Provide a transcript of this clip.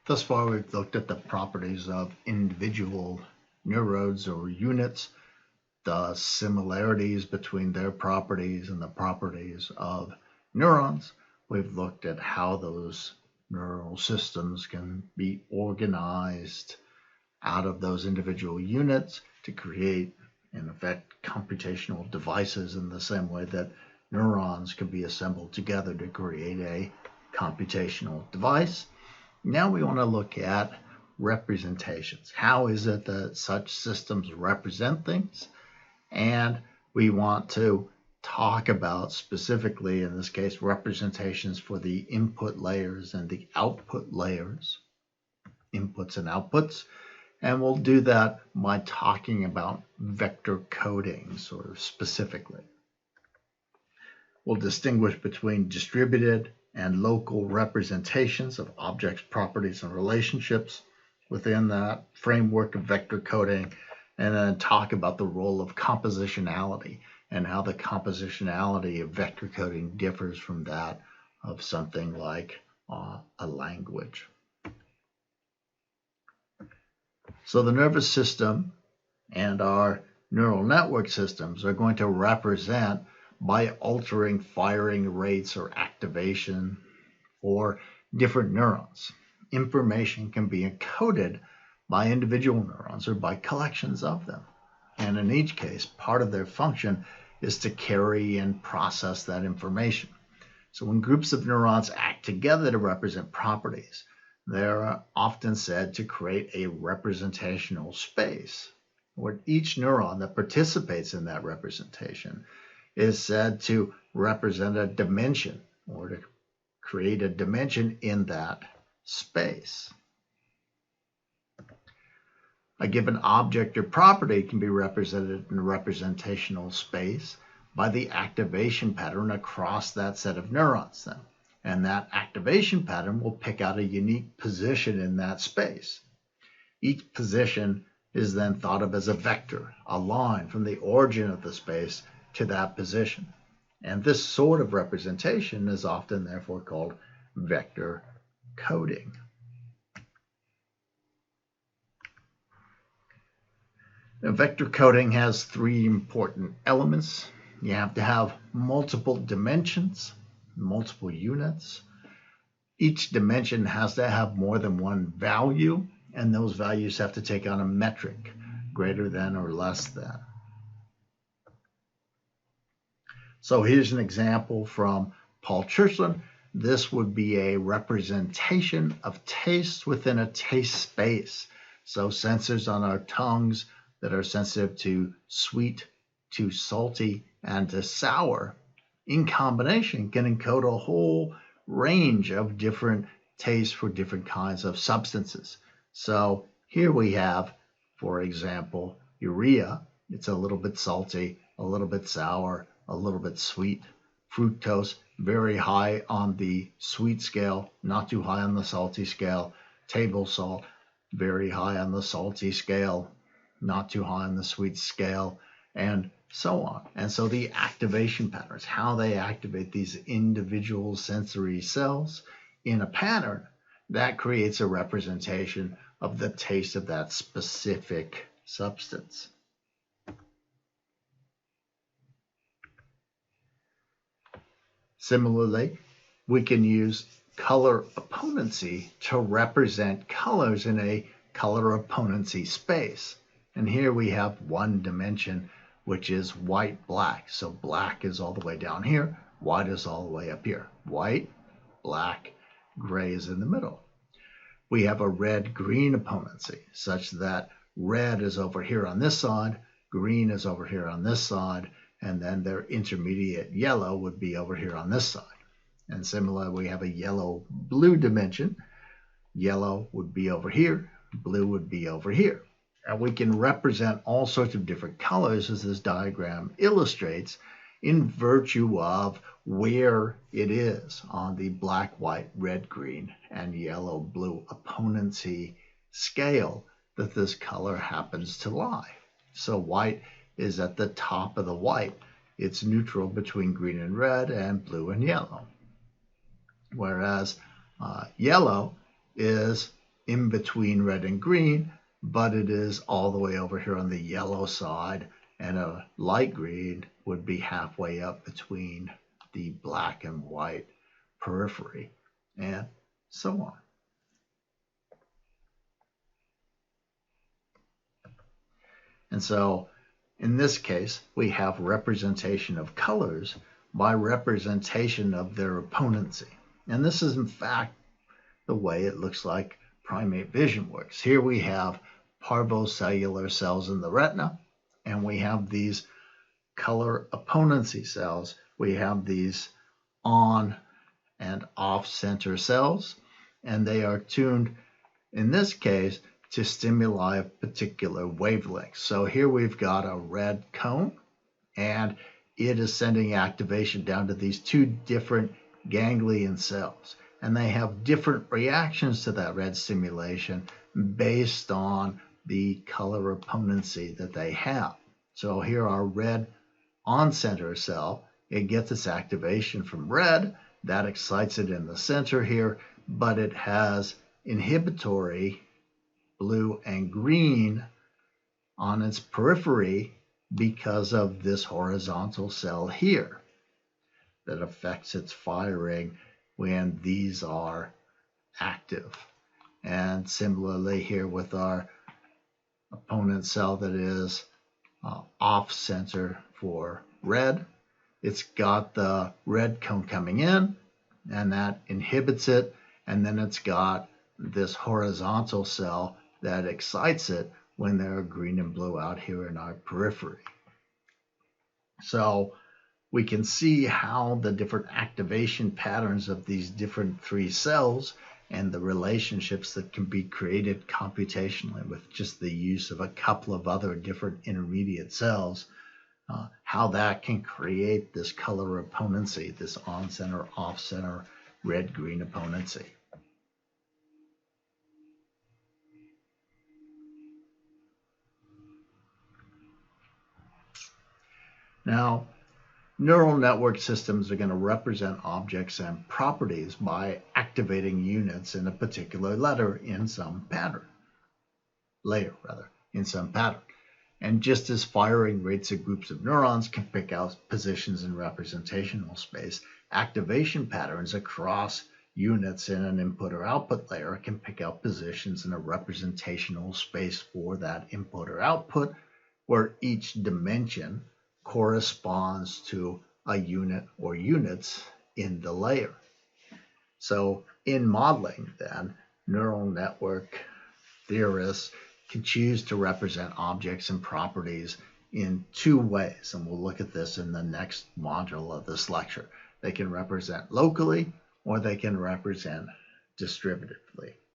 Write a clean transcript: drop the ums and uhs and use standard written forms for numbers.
Thus far, we've looked at the properties of individual neurons or units, the similarities between their properties and the properties of neurons. We've looked at how those neural systems can be organized out of those individual units to create, in effect, computational devices in the same way that neurons can be assembled together to create a computational device. Now we want to look at representations. How is it that such systems represent things? And we want to talk about specifically, in this case, representations for the input layers and the output layers, inputs and outputs. And we'll do that by talking about vector coding sort of specifically. We'll distinguish between distributed and local representations of objects, properties, and relationships within that framework of vector coding, and then talk about the role of compositionality and how the compositionality of vector coding differs from that of something like a language. So the nervous system and our neural network systems are going to represent by altering firing rates or activation for different neurons. Information can be encoded by individual neurons or by collections of them. And in each case, part of their function is to carry and process that information. So when groups of neurons act together to represent properties, they're often said to create a representational space, where each neuron that participates in that representation is said to represent a dimension or to create a dimension in that space. A given object or property can be represented in a representational space by the activation pattern across that set of neurons then. And that activation pattern will pick out a unique position in that space. Each position is then thought of as a vector, a line from the origin of the space to that position. And this sort of representation is often therefore called vector coding. Now, vector coding has three important elements. You have to have multiple dimensions, multiple units. Each dimension has to have more than one value, and those values have to take on a metric, greater than or less than. So here's an example from Paul Churchland. This would be a representation of taste within a taste space. So sensors on our tongues that are sensitive to sweet, to salty, and to sour, in combination can encode a whole range of different tastes for different kinds of substances. So here we have, for example, urea. It's a little bit salty, a little bit sour, a little bit sweet. Fructose, very high on the sweet scale, not too high on the salty scale. Table salt, very high on the salty scale, not too high on the sweet scale, and so on. And so the activation patterns, how they activate these individual sensory cells in a pattern, that creates a representation of the taste of that specific substance. Similarly, we can use color opponency to represent colors in a color opponency space. And here we have one dimension, which is white, black. So black is all the way down here, white is all the way up here. White, black, gray is in the middle. We have a red-green opponency, such that red is over here on this side, green is over here on this side, and then their intermediate yellow would be over here on this side. And similarly, we have a yellow-blue dimension. Yellow would be over here, blue would be over here. And we can represent all sorts of different colors, as this diagram illustrates, in virtue of where it is on the black, white, red, green, and yellow, blue opponency scale that this color happens to lie. So white is at the top of the white. It's neutral between green and red and blue and yellow. Whereas yellow is in between red and green, but it is all the way over here on the yellow side, and a light green would be halfway up between the black and white periphery, and so on. And so in this case, we have representation of colors by representation of their opponency. And this is in fact the way it looks like primate vision works. Here we have parvocellular cells in the retina, and we have these color opponency cells. We have these on and off center cells, and they are tuned, in this case, to stimuli of particular wavelengths. So here we've got a red cone, and it is sending activation down to these two different ganglion cells. And they have different reactions to that red stimulation based on the color opponency that they have. So here our red on-center cell, it gets its activation from red, that excites it in the center here, but it has inhibitory blue and green on its periphery because of this horizontal cell here that affects its firing when these are active. And similarly here with our opponent cell that is off center for red, it's got the red cone coming in, and that inhibits it, and then it's got this horizontal cell that excites it when there are green and blue out here in our periphery. So we can see how the different activation patterns of these different three cells and the relationships that can be created computationally with just the use of a couple of other different intermediate cells, how that can create this color opponency, this on-center, off-center, red-green opponency. Now, neural network systems are going to represent objects and properties by activating units in a particular layer in some pattern. And just as firing rates of groups of neurons can pick out positions in representational space, activation patterns across units in an input or output layer can pick out positions in a representational space for that input or output, where each dimension corresponds to a unit or units in the layer. So in modeling, then, neural network theorists can choose to represent objects and properties in two ways, and we'll look at this in the next module of this lecture. They can represent locally, or they can represent distributively.